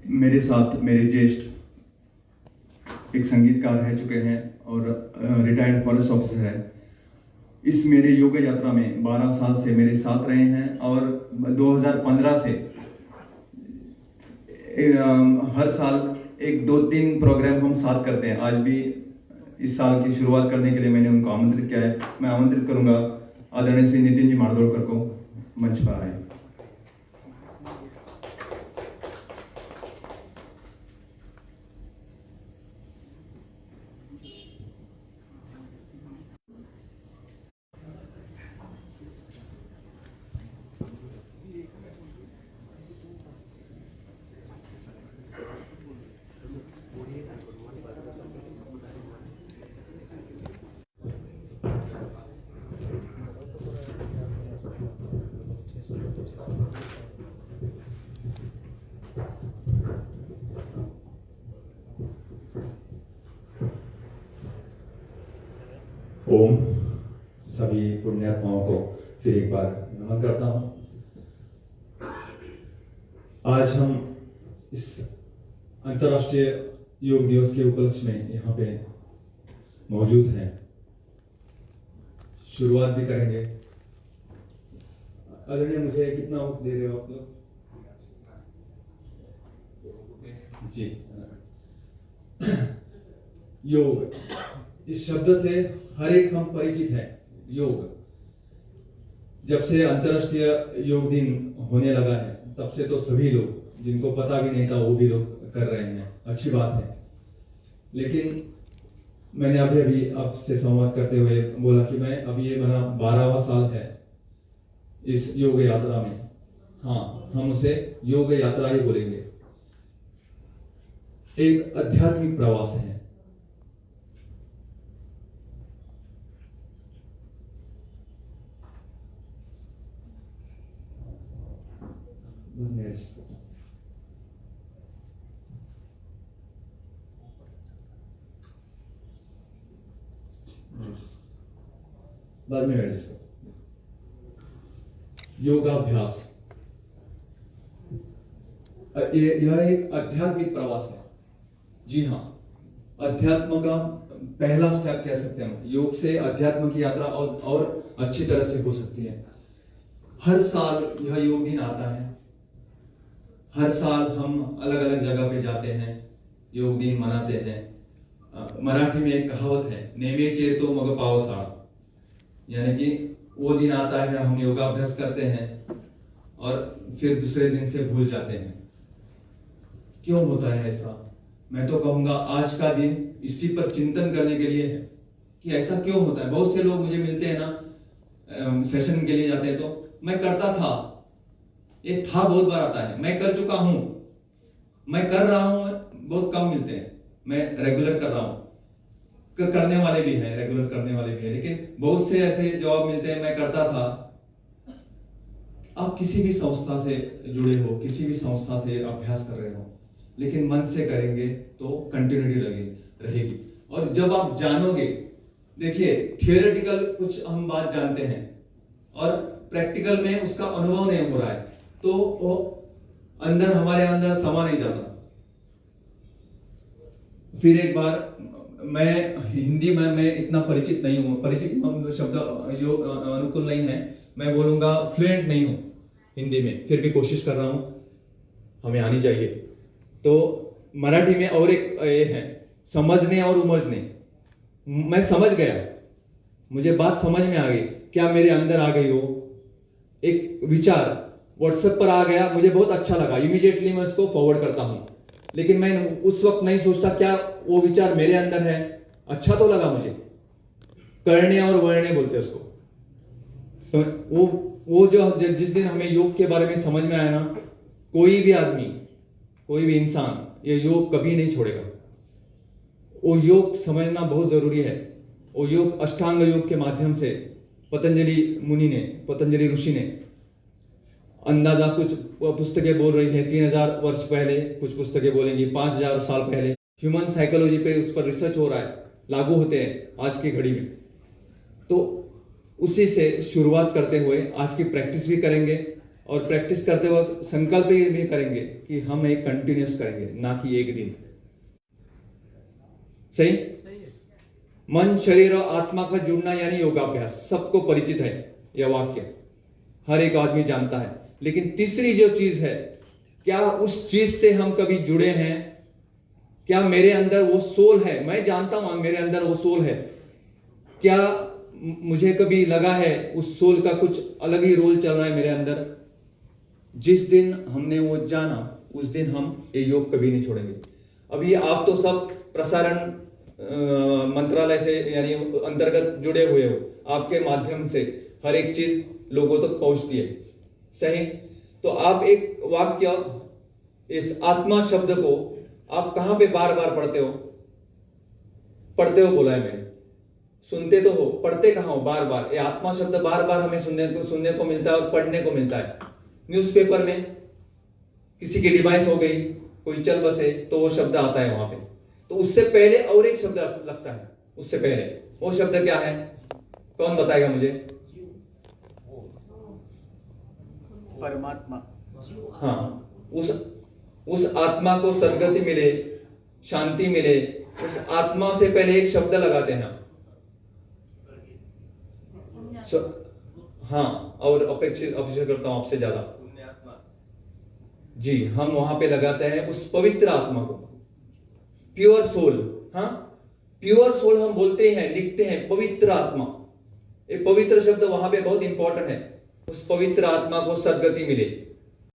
मेरे साथ मेरे ज्येष्ठ एक संगीतकार रह चुके हैं और रिटायर्ड फॉरेस्ट ऑफिसर है। इस मेरे योग यात्रा में 12 साल से मेरे साथ रहे हैं और 2015 से हर साल एक 2-3 प्रोग्राम हम साथ करते हैं। आज भी इस साल की शुरुआत करने के लिए मैंने उनको आमंत्रित किया है। मैं आमंत्रित करूंगा आदरणीय श्री नितिन जी मारदोड़कर को मंच पर आए। ओम। सभी पुण्यात्माओं को फिर एक बार नमन करता हूं। आज हम इस अंतर्राष्ट्रीय योग दिवस के उपलक्ष्य में यहाँ पे मौजूद हैं। शुरुआत भी करेंगे। आदरणीय, मुझे कितना वक्त दे रहे हो आप लोग? जी। योग, इस शब्द से हर एक हम परिचित हैं। योग, जब से अंतर्राष्ट्रीय योग दिन होने लगा है तब से तो सभी लोग, जिनको पता भी नहीं था वो भी लोग कर रहे हैं। अच्छी बात है। लेकिन मैंने अभी आपसे संवाद करते हुए बोला कि मैं अभी ये मेरा 12वां साल है इस योग यात्रा में। हाँ, हम उसे योग यात्रा ही बोलेंगे। एक आध्यात्मिक प्रवास है। बाद में एडजस्ट। योगाभ्यास, यह एक आध्यात्मिक प्रवास है। जी हाँ, अध्यात्म का पहला स्टेप कह सकते हैं। योग से अध्यात्म की यात्रा और अच्छी तरह से हो सकती है। हर साल यह योग दिन आता है। हर साल हम अलग अलग जगह पे जाते हैं, योग दिन मनाते हैं। मराठी में एक कहावत है, नेमेचे तो मग पावसाळ, यानी कि वो दिन आता है, हम योगाभ्यास करते हैं और फिर दूसरे दिन से भूल जाते हैं। क्यों होता है ऐसा? मैं तो कहूंगा आज का दिन इसी पर चिंतन करने के लिए है कि ऐसा क्यों होता है। बहुत से लोग मुझे मिलते हैं ना, सेशन के लिए जाते हैं, तो मैं करता था, ये था बहुत बार आता है, मैं कर चुका हूं, मैं कर रहा हूं, बहुत कम मिलते हैं। मैं रेगुलर कर रहा हूं, करने वाले भी हैं, रेगुलर करने वाले भी हैं, लेकिन बहुत से ऐसे जवाब मिलते हैं, मैं करता था। आप किसी भी संस्था से जुड़े हो, किसी भी संस्था से अभ्यास कर रहे हो, लेकिन मन से करेंगे तो कंटिन्यूटी रहेगी। और जब आप जानोगे, देखिए थियोरेटिकल कुछ हम बात जानते हैं और प्रैक्टिकल में उसका अनुभव नहीं हो रहा है, तो वो अंदर, हमारे अंदर समा नहीं जाता। फिर एक बार, मैं हिंदी में मैं इतना परिचित नहीं हूं, परिचित शब्द अनुकूल नहीं है, मैं बोलूंगा फ्लुएंट नहीं हूं हिंदी में, फिर भी कोशिश कर रहा हूं, हमें आनी चाहिए। तो मराठी में और एक ये है, समझने और उमझने। मैं समझ गया, मुझे बात समझ में आ गई, क्या मेरे अंदर आ गई हो, एक विचार व्हाट्सएप पर आ गया, मुझे बहुत अच्छा लगा, इमीडिएटली मैं उसको फॉरवर्ड करता हूं। लेकिन मैं उस वक्त नहीं सोचता क्या वो विचार मेरे अंदर है, अच्छा तो लगा मुझे। करने और वरने बोलते हैं उसको। तो वो जो जिस दिन हमें योग के बारे में समझ में आया ना, कोई भी आदमी, कोई भी इंसान ये योग कभी नहीं छोड़ेगा। वो योग समझना बहुत जरूरी है। वो योग अष्टांग योग के माध्यम से पतंजलि ऋषि ने अंदाजा कुछ पुस्तकें बोल रही हैं 3000 वर्ष पहले, कुछ पुस्तकें बोलेंगी 5000 साल पहले। ह्यूमन साइकोलॉजी पे उस पर रिसर्च हो रहा है, लागू होते हैं आज की घड़ी में। तो उसी से शुरुआत करते हुए आज की प्रैक्टिस भी करेंगे और प्रैक्टिस करते वक्त संकल्प ये भी करेंगे कि हम एक कंटिन्यूस करेंगे, ना कि एक दिन। सही? मन, शरीर और आत्मा का जुड़ना यानी योगाभ्यास, सबको परिचित है यह वाक्य, हर एक आदमी जानता है। लेकिन तीसरी जो चीज है, क्या उस चीज से हम कभी जुड़े हैं? क्या मेरे अंदर वो सोल है? मैं जानता हूं मेरे अंदर वो सोल है, क्या मुझे कभी लगा है उस सोल का कुछ अलग ही रोल चल रहा है मेरे अंदर? जिस दिन हमने वो जाना, उस दिन हम ये योग कभी नहीं छोड़ेंगे। अभी आप तो सब प्रसारण मंत्रालय से यानी अंतर्गत जुड़े हुए हो, आपके माध्यम से हर एक चीज लोगों तक पहुंचती है। सही? तो आप एक वाक्य, इस आत्मा शब्द को आप कहां पे बार बार पढ़ते हो? पढ़ते हो बोला है मैंने, सुनते तो हो, पढ़ते कहां हो? बार बार। ये आत्मा शब्द बार बार हमें सुनने को मिलता है और पढ़ने को मिलता है। न्यूज़पेपर में किसी की डिवाइस हो गई, कोई चल बसे, तो वो शब्द आता है वहां पे। तो उससे पहले और एक शब्द लगता है, उससे पहले वो शब्द क्या है? कौन बताएगा मुझे? परमात्मा। हाँ, उस आत्मा को सद्गति मिले, शांति मिले, उस आत्मा से पहले एक शब्द लगाते हैं। हाँ, और अपेक्षा करता हूं आपसे ज्यादा। जी, हम वहां पे लगाते हैं उस पवित्र आत्मा को, प्योर सोल। हाँ, प्योर सोल हम बोलते हैं, लिखते हैं पवित्र आत्मा। ये पवित्र शब्द वहां पे बहुत इंपॉर्टेंट है। उस पवित्र आत्मा को सद्गति मिले,